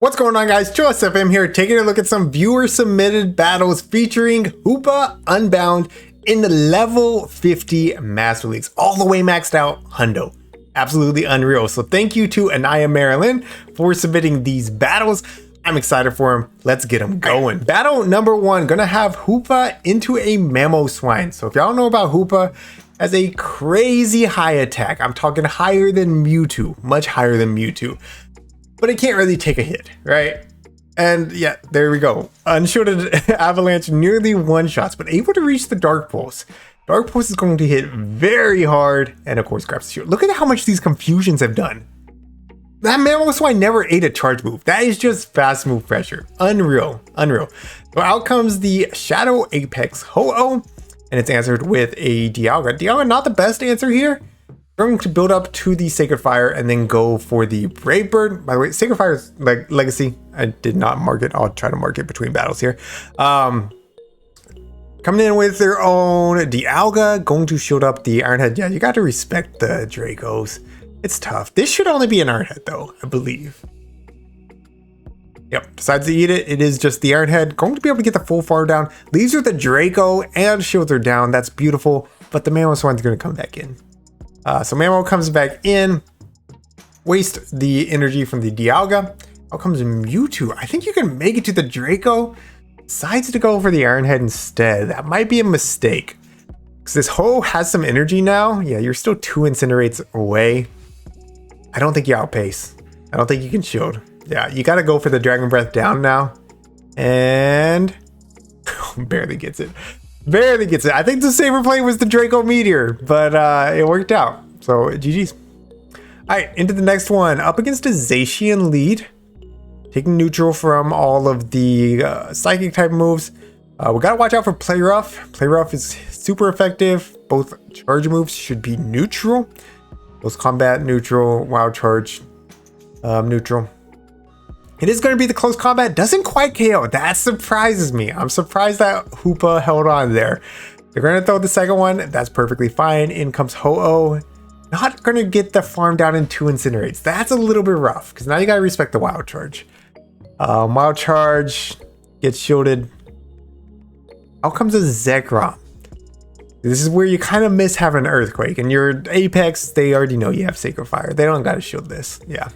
What's going on, guys? Joseph M here, taking a look at some viewer submitted battles featuring Hoopa Unbound in the level 50 Master Leagues, all the way maxed out hundo. Absolutely unreal. So thank you to Anaya Marilyn for submitting these battles. I'm excited for them. Let's get them going. Battle number one, gonna have Hoopa into a Mamoswine. So if y'all know about Hoopa, as a crazy high attack, I'm talking higher than Mewtwo, much higher than Mewtwo. But it can't really take a hit, right? And yeah, there we go. Unshielded Avalanche, nearly one-shots, but able to reach the Dark Pulse. Dark Pulse is going to hit very hard, and of course grabs the shield. Look at how much these confusions have done. That Mamoswine never ate a charge move. That is just fast move pressure. Unreal, unreal. So out comes the Shadow Apex Ho-Oh, and it's answered with a Dialga. Dialga, not the best answer here. Going to build up to the Sacred Fire and then go for the Brave Bird. By the way, Sacred Fire is like legacy. I did not mark it. I'll try to mark it between battles here. Coming in with their own Dialga, going to shield up the Iron Head. Yeah, you got to respect the Dracos. It's tough. This should only be an Iron Head though, I believe. Yep, decides to eat it. It is just the Iron Head. Going to be able to get the full farm down. Leaves with the Draco and shields her down. That's beautiful. But the Mamoswine's going to come back in. So Mamo comes back in, waste the energy from the Dialga. Out comes Mewtwo. I think you can make it to the Draco. Decides to go for the Iron Head instead. That might be a mistake. Because this Ho has some energy now. Yeah, you're still 2 Incinerates away. I don't think you outpace. I don't think you can shield. Yeah, you got to go for the Dragon Breath down now. And barely gets it. Barely gets it. I think the safer play was the Draco Meteor, but it worked out. So GG's. All right, into the next one. Up against a Zacian lead. Taking neutral from all of the psychic type moves. We gotta watch out for Play Rough. Play Rough is super effective. Both charge moves should be neutral. Close combat, neutral. Wild charge, neutral. It is going to be the close combat. Doesn't quite KO. That surprises me. I'm surprised that Hoopa held on there. They're going to throw the second one. That's perfectly fine. In comes Ho-Oh. Not going to get the farm down in 2 Incinerates. That's a little bit rough because now you got to respect the Wild Charge. Wild Charge gets shielded. Out comes a Zekrom. This is where you kind of miss having an Earthquake. And your Apex, they already know you have Sacred Fire. They don't got to shield this. Yeah.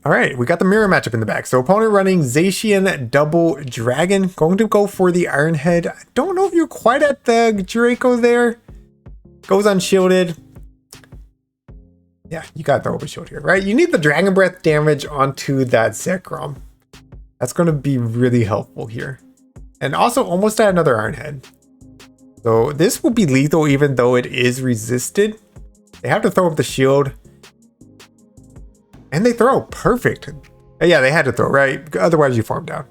All right, we got the mirror matchup in the back. So opponent running Zacian Double Dragon. Going to go for the Iron Head. I don't know if you're quite at the Draco there. Goes unshielded. Yeah, you got the overshield here, right? You need the Dragon Breath damage onto that Zekrom. That's going to be really helpful here. And also almost at another Iron Head. So this will be lethal even though it is resisted. They have to throw up the shield. And they throw perfect. Yeah, they had to throw, right? Otherwise you farm down.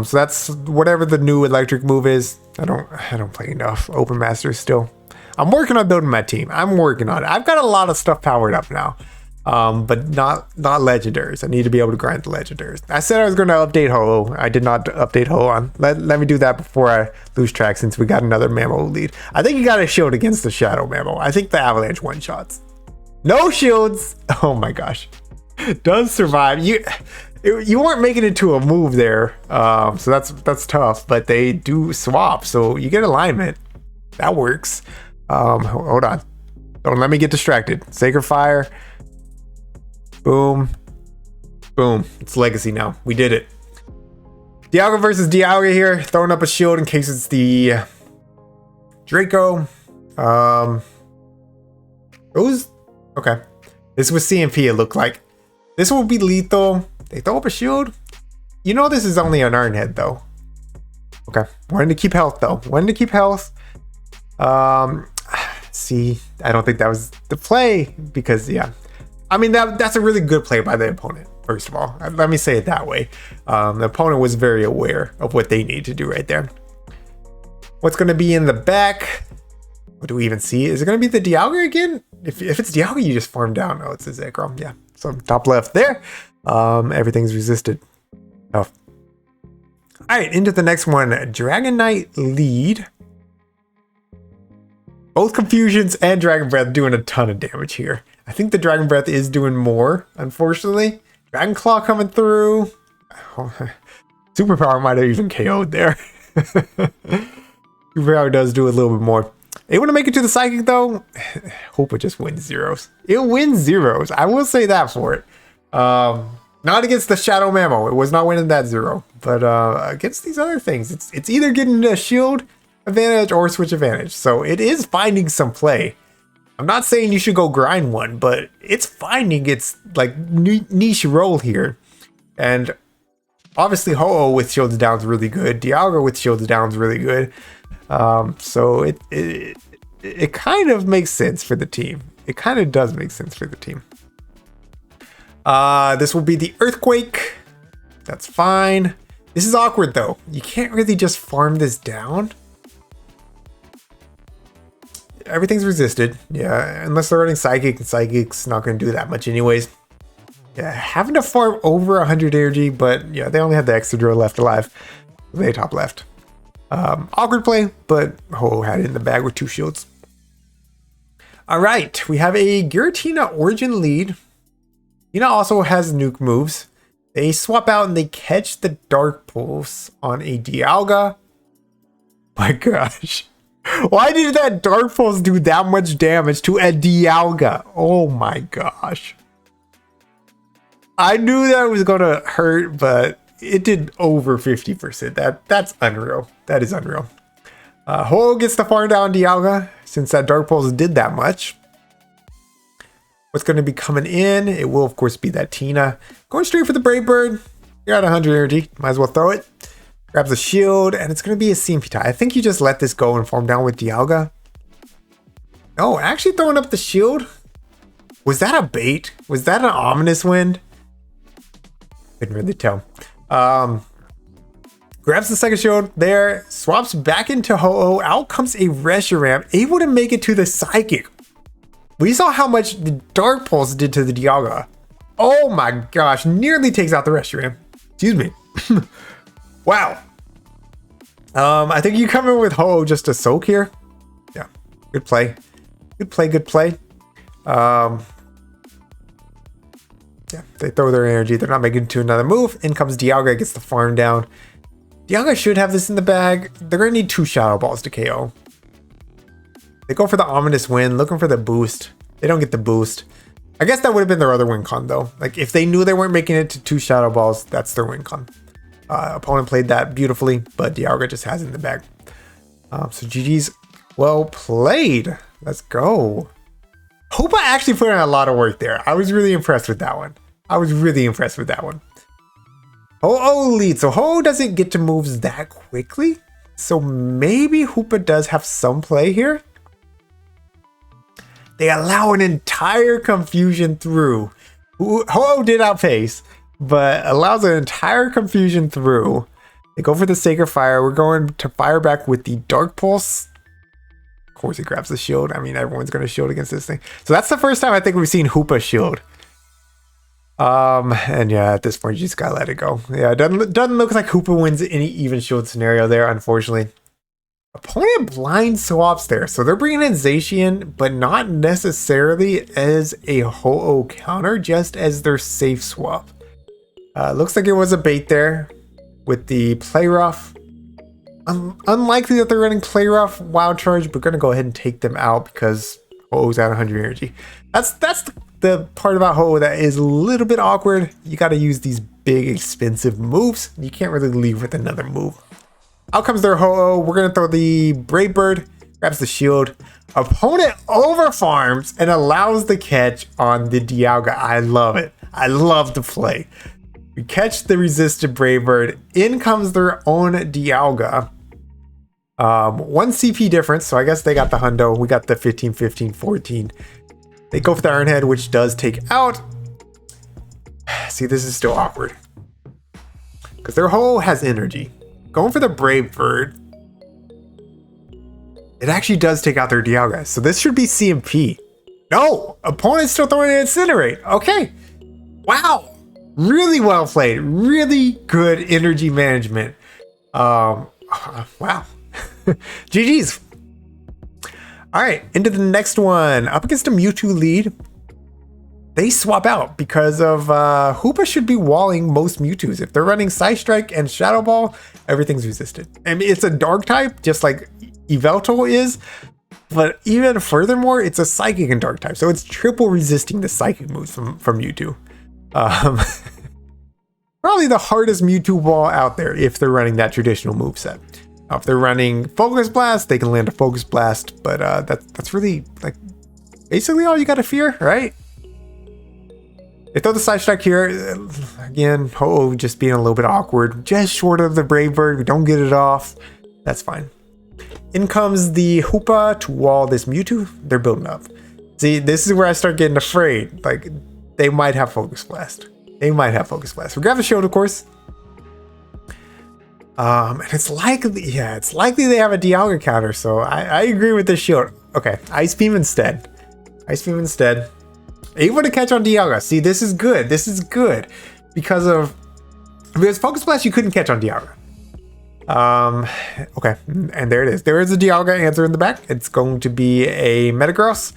So that's whatever the new electric move is. I don't play enough Open Masters still. I'm working on building my team. I'm working on it. I've got a lot of stuff powered up now. But not legendaries. I need to be able to grind the legendaries. I said I was going to update Ho. I did not update Ho on. Let me do that before I lose track since we got another Mamo lead. I think you got a shield against the Shadow Mamo. I think the Avalanche one-shots. No shields. Oh my gosh. Does survive. You weren't making it to a move there. So that's tough, but they do swap. So you get alignment. That works. Hold on. Don't let me get distracted. Sacred Fire. Boom. Boom. It's legacy now. We did it. Dialga versus Dialga here. Throwing up a shield in case it's the Draco. Okay. This was CMP, it looked like. This will be lethal. They throw up a shield. You know this is only an Iron Head though. Okay. Wanted to keep health though. Wanted to keep health. See, I don't think that was the play because yeah. I mean that's a really good play by the opponent, first of all. Let me say it that way. The opponent was very aware of what they need to do right there. What's gonna be in the back? What do we even see? Is it gonna be the Dialga again? If it's Dialga, you just farm down. Oh, it's a Zekrom. Yeah. So top left there. Everything's resisted. Tough. All right, into the next one. Dragonite lead. Both Confusions and Dragon Breath doing a ton of damage here. I think the Dragon Breath is doing more, unfortunately. Dragon Claw coming through. Superpower might have even KO'd there. Superpower does do a little bit more. Able to make it to the Psychic though. Hoopa just wins zeros. It wins zeros. I will say that for it. Not against the Shadow Mammo. It was not winning that zero. But against these other things, it's either getting a shield advantage or switch advantage. So it is finding some play. I'm not saying you should go grind one, but it's finding its like niche role here. And obviously Ho-Oh with shields down is really good. Dialga with shields down is really good. So it kind of makes sense for the team. It kind of does make sense for the team. This will be the Earthquake. That's fine. This is awkward though. You can't really just farm this down. Everything's resisted. Yeah, unless they're running Psychic, and Psychic's not going to do that much anyways. Yeah, having to farm over 100 energy, but yeah, they only have the Excadrill left alive. They top left. Awkward play, but Ho had it in the bag with 2 shields. All right, we have a Giratina Origin lead. Tina also has nuke moves. They swap out and they catch the Dark Pulse on a Dialga. My gosh. Why did that Dark Pulse do that much damage to a Dialga? Oh my gosh. I knew that was going to hurt, but it did over 50%. That's unreal. That is unreal. Ho gets the farm down Dialga since that Dark Pulse did that much. What's going to be coming in? It will, of course, be that Tina. Going straight for the Brave Bird. You're at 100 energy. Might as well throw it. Grabs a shield, and it's going to be a CMP tie. I think you just let this go and farm down with Dialga. No, actually throwing up the shield. Was that a bait? Was that an ominous wind? Couldn't really tell. Grabs the second shield there. Swaps back into Ho-Oh. Out comes a Reshiram. Able to make it to the Psychic. We saw how much the Dark Pulse did to the Dialga. Oh my gosh. Nearly takes out the Reshiram. Excuse me. Wow. I think you come in with Ho-Oh just to soak here. Yeah. Good play. Good play. Good play. Yeah. They throw their energy. They're not making it to another move. In comes Dialga. Gets the farm down. Dialga should have this in the bag. They're going to need 2 Shadow Balls to KO. They go for the ominous win. Looking for the boost. They don't get the boost. I guess that would have been their other win con though. Like if they knew they weren't making it to 2 Shadow Balls, that's their win con. Opponent played that beautifully, but Dialga just has it in the bag. So GG's, well played. Let's go. Hoopa actually put in a lot of work there. I was really impressed with that one. Ho-Oh leads. So Ho-Oh doesn't get to moves that quickly. So maybe Hoopa does have some play here. They allow an entire confusion through. Ho-Oh did outpace, but allows an entire confusion through. They go for the Sacred Fire. We're going to fire back with the Dark Pulse. Of course, he grabs the shield. I mean, everyone's going to shield against this thing. So that's the first time I think we've seen Hoopa shield. And yeah, at this point, you just gotta let it go. Yeah, it doesn't look like Hoopa wins any even shield scenario there, unfortunately. Opponent blind swaps there. So they're bringing in Zacian, but not necessarily as a Ho-Oh counter, just as their safe swap. Looks like it was a bait there with the Play Rough. Unlikely that they're running Play Rough Wild Charge, but gonna go ahead and take them out because Ho-Oh's at 100 energy. That's the part about Ho-Oh that is a little bit awkward. You gotta use these big expensive moves. You can't really leave with another move. Out comes their Ho-Oh. We're gonna throw the Brave Bird, grabs the shield. Opponent over farms and allows the catch on the Dialga. I love it. I love the play. We catch the resisted Brave Bird. In comes their own Dialga. 1 CP difference, so I guess they got the hundo. We got the 15, 15, 14. They go for the Iron Head, which does take out. See, this is still awkward. Because their Ho-Oh has energy. Going for the Brave Bird. It actually does take out their Dialga. So this should be CMP. No! Opponent's still throwing an Incinerate. Okay. Wow. Really well played. Really good energy management. Wow. GG's. All right, into the next one. Up against a Mewtwo lead. they swap out because of Hoopa should be walling most Mewtwo's. If they're running Psy Strike and Shadow Ball, everything's resisted. I mean, it's a dark type, just like Yveltal is, but even furthermore, it's a Psychic and Dark type, so it's triple resisting the Psychic moves from Mewtwo. Probably the hardest Mewtwo ball out there if they're running that traditional moveset. Now, if they're running Focus Blast, they can land a Focus Blast, but that's really like basically all you gotta fear, right? They throw the Side Strike here. Again, Ho-Oh just being a little bit awkward. Just short of the Brave Bird. We don't get it off. That's fine. In comes the Hoopa to wall this Mewtwo. They're building up. See, this is where I start getting afraid. Like, they might have Focus Blast. They might have Focus Blast. We grab the shield, of course. And it's likely, yeah, it's likely they have a Dialga counter. So I agree with this shield. Okay, Ice Beam instead. Ice Beam instead. Able to catch on Dialga. See, this is good. This is good because Focus Blast you couldn't catch on Dialga. Okay, and there it is. There is a Dialga answer in the back. It's going to be a Metagross.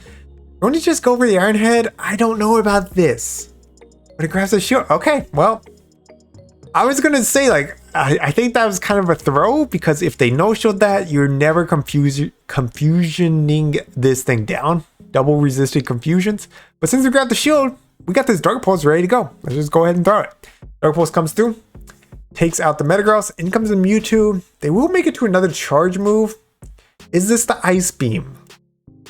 Going to just go for the Iron Head. I don't know about this, but it grabs the shield. Okay, well, I was gonna say like I think that was kind of a throw because if they no shield that, you're never confusioning this thing down. Double resisted confusions. But since we grabbed the shield, we got this Dark Pulse ready to go. Let's just go ahead and throw it. Dark Pulse comes through, takes out the Metagross. In comes the Mewtwo. They will make it to another charge move. Is this the Ice Beam?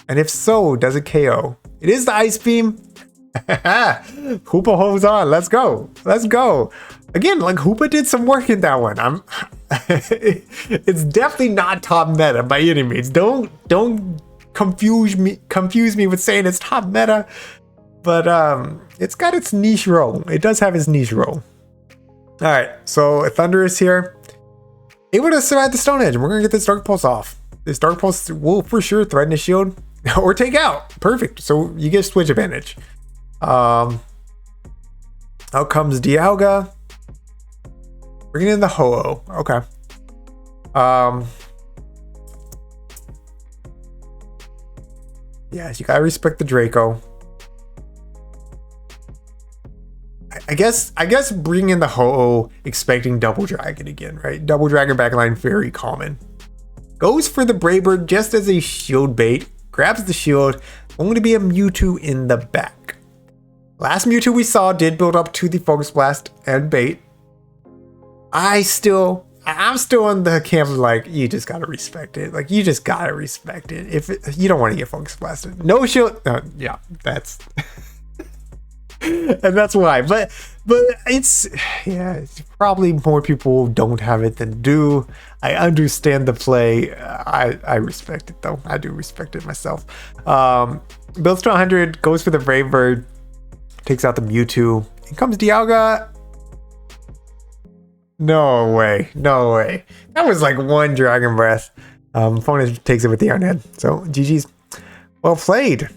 And if so, does it KO? It is the Ice Beam. Hoopa holds on. Let's go. Let's go. Again, like Hoopa did some work in that one. It's definitely not top meta by any means. Don't confuse me with saying it's top meta, but it's got its niche role. It does have its niche role. All right, so Thunderous here, able to survive the Stone Edge. We're gonna get this Dark Pulse off. This Dark Pulse will for sure threaten the shield or take out. Perfect. So you get switch advantage. Out comes Dialga. Bringing in the Ho-Oh. Okay. Yeah, you gotta respect the Draco. I guess bringing in the Ho-Oh, expecting Double Dragon again, right? Double Dragon backline, very common. Goes for the Brave Bird just as a shield bait. Grabs the shield. Going to be a Mewtwo in the back. Last Mewtwo we saw did build up to the Focus Blast and bait. I'm still on the camp of like, you just gotta respect it. Like, you just gotta respect it. You don't want to get Focus Blasted. No shield. Yeah, that's and that's why. But it's probably more people don't have it than do. I understand the play. I respect it though. I do respect it myself. Builds to 100, goes for the Brave Bird, takes out the Mewtwo. In comes Dialga. No way. That was like one Dragon Breath. Opponent takes it with the Iron Head. So GG's. Well played.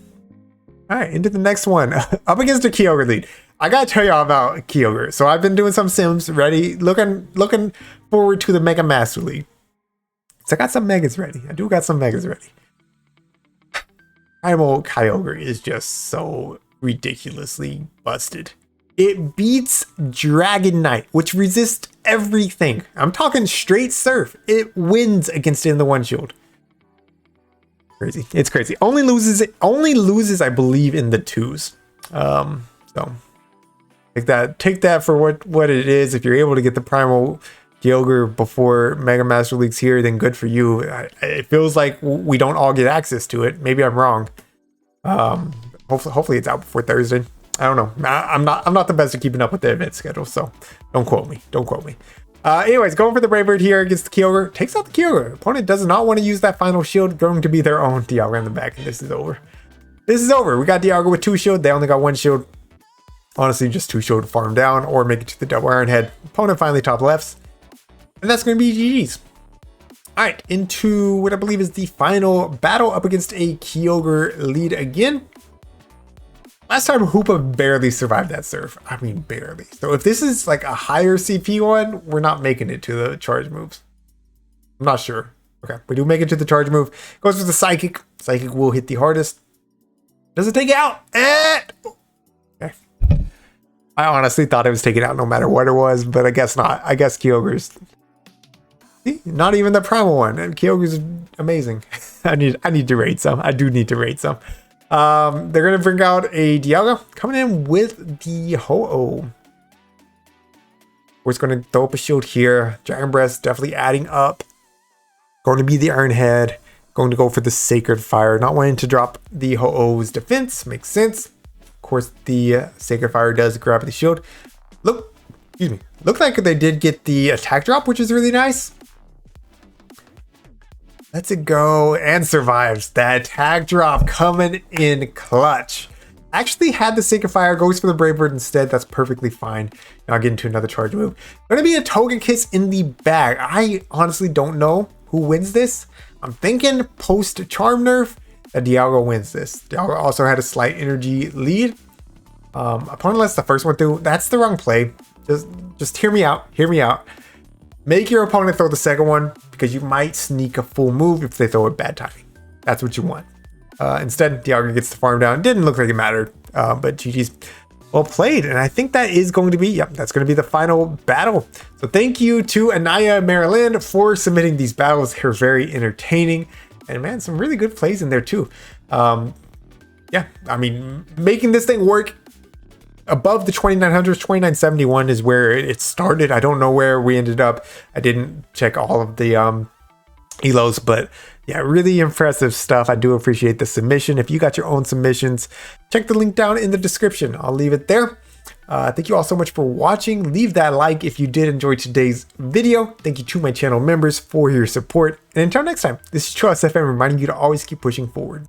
All right, into the next one. Up against the Kyogre lead. I gotta tell y'all about Kyogre. So I've been doing some sims ready, looking forward to the Mega Master League. So I got some Megas ready. I do got some Megas ready. Primal Kyogre is just so ridiculously busted. It beats Dragonite, which resists everything. I'm talking straight surf. It wins against it in the one shield. Crazy. It's crazy. Only loses, I believe, in the twos. So take that for what it is. If you're able to get the Primal Kyogre before Mega Master League's here, then good for you. It feels like we don't all get access to it. Maybe I'm wrong. Hopefully it's out before Thursday. I don't know. I'm not the best at keeping up with the event schedule, so don't quote me. Anyways, going for the Brave Bird here against the Kyogre. Takes out the Kyogre. Opponent does not want to use that final shield. Going to be their own Dialga in the back, and this is over. We got Dialga with 2 shield. They only got 1 shield. Honestly, just 2 shield to farm down or make it to the double Iron Head. Opponent finally top lefts. And that's going to be GG's. All right, into what I believe is the final battle up against a Kyogre lead again. Last time Hoopa barely survived that surf. I mean, barely. So if this is like a higher CP one, we're not making it to the charge moves. I'm not sure. Okay, we do make it to the charge move. Goes for the Psychic. Psychic will hit the hardest. Does it take it out? Okay. I honestly thought it was taken out no matter what it was, but I guess not. I guess Kyogre's not even the primal one. And Kyogre's amazing. I need to rate some. I do need to rate some. They're gonna bring out a Dialga coming in with the Ho-Oh. We're just gonna throw up a shield here. Dragon Breath definitely adding up. Going to be the Iron Head. Going to go for the Sacred Fire. Not wanting to drop the Ho-Oh's defense. Makes sense. Of course, the Sacred Fire does grab the shield. Excuse me. Looked like they did get the attack drop, which is really nice. Lets it go and survives. That attack drop coming in clutch. Actually had the Sacred Fire, goes for the Brave Bird instead. That's perfectly fine. Now I'll get into another charge move. Gonna be a Togekiss in the bag. I honestly don't know who wins this. I'm thinking post Charm Nerf that Dialga wins this. Dialga also had a slight energy lead. Opponent lets the first one through. That's the wrong play. Just hear me out. Hear me out. Make your opponent throw the second one because you might sneak a full move if they throw it bad timing. That's what you want. Instead, Dialga gets the farm down. Didn't look like it mattered, but GG's well played. And I think that is going to be, that's going to be the final battle. So thank you to Anaya Maryland for submitting these battles. They're very entertaining. And man, some really good plays in there too. Yeah, I mean, making this thing work above the 2900s, 2971 is where it started. I don't know where we ended up. I didn't check all of the elos, but yeah, really impressive stuff. I do appreciate the submission. If you got your own submissions, check the link down in the description. I'll leave it there. Thank you all so much for watching. Leave that like if you did enjoy today's video. Thank you to my channel members for your support. And until next time, this is Trust FM reminding you to always keep pushing forward.